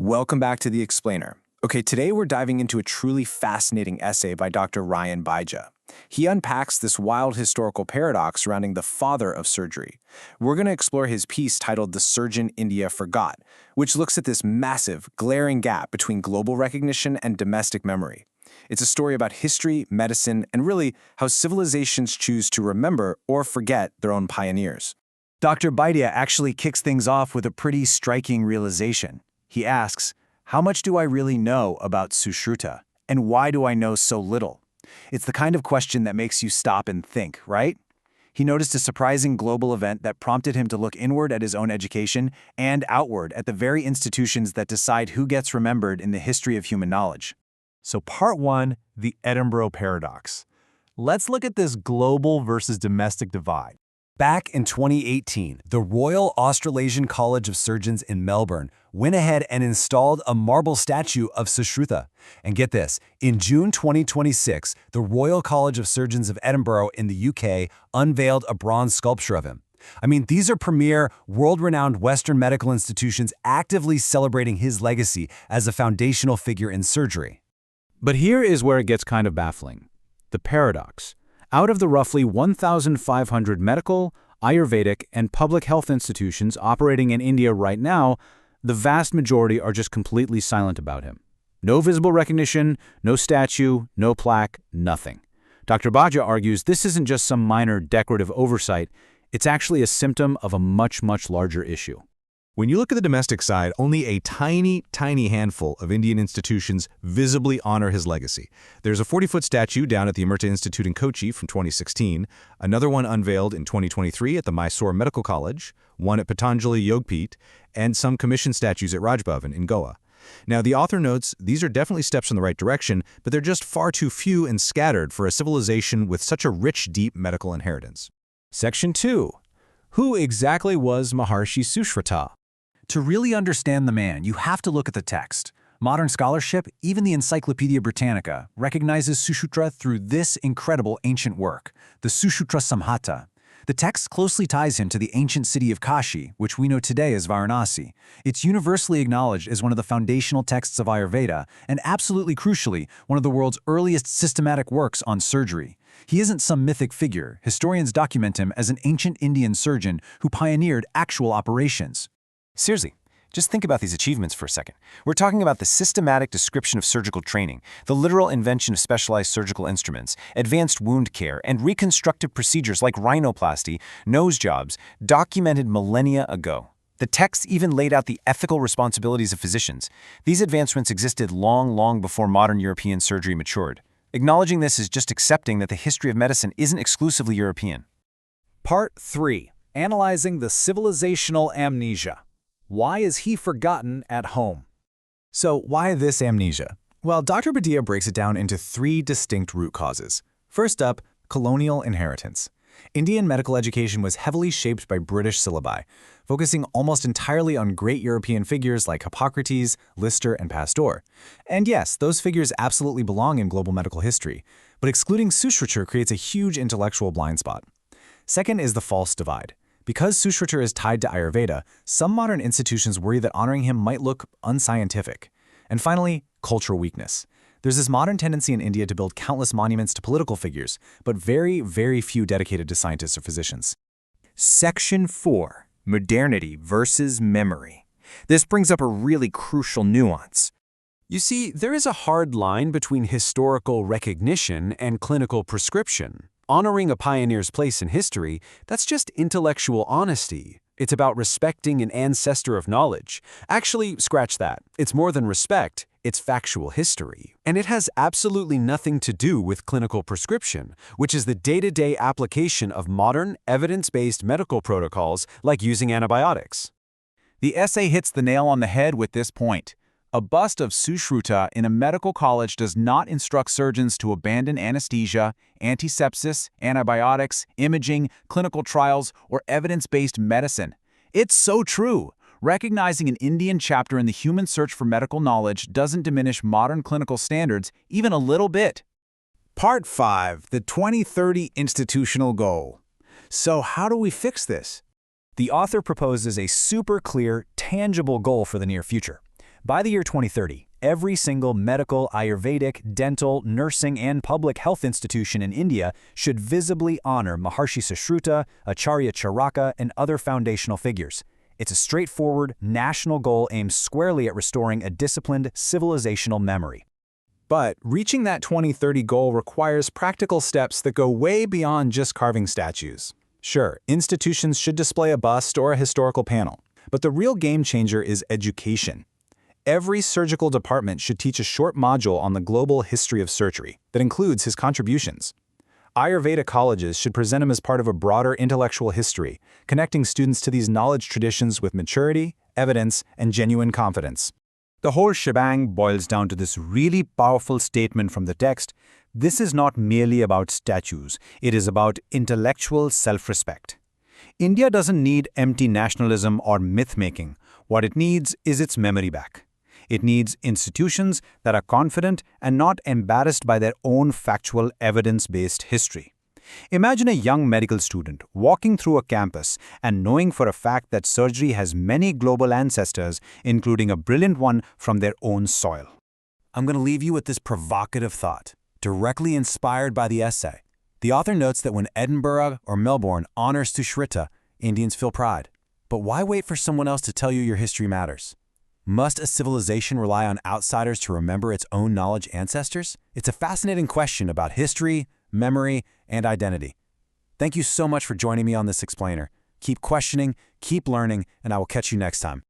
Welcome back to The Explainer. Okay, today we're diving into a truly fascinating essay by Dr. Ryan Baija. He unpacks this wild historical paradox surrounding the father of surgery. We're going to explore his piece titled The Surgeon India Forgot, which looks at this massive, glaring gap between global recognition and domestic memory. It's a story about history, medicine, and really how civilizations choose to remember or forget their own pioneers. Dr. Baija actually kicks things off with a pretty striking realization. He asks, how much do I really know about Sushruta, and why do I know so little? It's the kind of question that makes you stop and think, right? He noticed a surprising global event that prompted him to look inward at his own education and outward at the very institutions that decide who gets remembered in the history of human knowledge. So part 1, the Edinburgh paradox. Let's look at this global versus domestic divide. Back in 2018, the Royal Australasian College of Surgeons in Melbourne went ahead and installed a marble statue of Sushruta. And get this, in June 2026, the Royal College of Surgeons of Edinburgh in the UK unveiled a bronze sculpture of him. I mean, these are premier, world-renowned Western medical institutions actively celebrating his legacy as a foundational figure in surgery. But here is where it gets kind of baffling. The paradox. Out of the roughly 1,500 medical, Ayurvedic, and public health institutions operating in India right now, the vast majority are just completely silent about him. No visible recognition, no statue, no plaque, nothing. Dr. Baija argues this isn't just some minor decorative oversight, it's actually a symptom of a much, much larger issue. When you look at the domestic side, only a tiny handful of Indian institutions visibly honor his legacy. There's a 40-foot statue down at the Amrita Institute in Kochi from 2016, another one unveiled in 2023 at the Mysore Medical College, one at Patanjali Yogpeeth, and some commissioned statues at Raj Bhavan in Goa. Now, the author notes these are definitely steps in the right direction, but they're just far too few and scattered for a civilization with such a rich, deep medical inheritance. Section 2. Who exactly was Maharshi Sushruta? To really understand the man, you have to look at the text. Modern scholarship, even the Encyclopedia Britannica, recognizes Sushruta through this incredible ancient work, the Sushruta Samhita. The text closely ties him to the ancient city of Kashi, which we know today as Varanasi. It's universally acknowledged as one of the foundational texts of Ayurveda, and absolutely crucially, one of the world's earliest systematic works on surgery. He isn't some mythic figure. Historians document him as an ancient Indian surgeon who pioneered actual operations. Seriously, just think about these achievements for a second. We're talking about the systematic description of surgical training, the literal invention of specialized surgical instruments, advanced wound care, and reconstructive procedures like rhinoplasty, nose jobs, documented millennia ago. The text even laid out the ethical responsibilities of physicians. These advancements existed long before modern European surgery matured. Acknowledging this is just accepting that the history of medicine isn't exclusively European. Part 3. Analyzing the civilizational amnesia. Why is he forgotten at home? So why this amnesia? Well, Dr. Baija breaks it down into 3 distinct root causes. First up, colonial inheritance. Indian medical education was heavily shaped by British syllabi, focusing almost entirely on great European figures like Hippocrates, Lister, and Pasteur. And yes, those figures absolutely belong in global medical history, but excluding Sushruta creates a huge intellectual blind spot. Second is the false divide. Because Sushruta is tied to Ayurveda, some modern institutions worry that honoring him might look unscientific. And finally, cultural weakness. There's this modern tendency in India to build countless monuments to political figures, but very few dedicated to scientists or physicians. Section 4. Modernity versus memory. This brings up a really crucial nuance. You see, there is a hard line between historical recognition and clinical prescription. Honoring a pioneer's place in history, that's just intellectual honesty. It's about respecting an ancestor of knowledge. Actually, scratch that. It's more than respect, it's factual history. And it has absolutely nothing to do with clinical prescription, which is the day-to-day application of modern, evidence-based medical protocols like using antibiotics. The essay hits the nail on the head with this point. A bust of Sushruta in a medical college does not instruct surgeons to abandon anesthesia, antisepsis, antibiotics, imaging, clinical trials, or evidence-based medicine. It's so true. Recognizing an Indian chapter in the human search for medical knowledge doesn't diminish modern clinical standards even a little bit. Part 5. The 2030 Institutional Goal. So how do we fix this? The author proposes a super clear, tangible goal for the near future. By the year 2030, every single medical, Ayurvedic, dental, nursing, and public health institution in India should visibly honor Maharshi Sushruta, Acharya Charaka, and other foundational figures. It's a straightforward, national goal aimed squarely at restoring a disciplined, civilizational memory. But reaching that 2030 goal requires practical steps that go way beyond just carving statues. Sure, institutions should display a bust or a historical panel, but the real game changer is education. Every surgical department should teach a short module on the global history of surgery that includes his contributions. Ayurveda colleges should present him as part of a broader intellectual history, connecting students to these knowledge traditions with maturity, evidence, and genuine confidence. The whole shebang boils down to this really powerful statement from the text: this is not merely about statues, it is about intellectual self-respect. India doesn't need empty nationalism or myth-making. What it needs is its memory back. It needs institutions that are confident and not embarrassed by their own factual, evidence-based history. Imagine a young medical student walking through a campus and knowing for a fact that surgery has many global ancestors, including a brilliant one from their own soil. I'm going to leave you with this provocative thought, directly inspired by the essay. The author notes that when Edinburgh or Melbourne honors Sushruta, Indians feel pride. But why wait for someone else to tell you your history matters? Must a civilization rely on outsiders to remember its own knowledge ancestors? It's a fascinating question about history, memory, and identity. Thank you so much for joining me on this explainer. Keep questioning, keep learning, and I will catch you next time.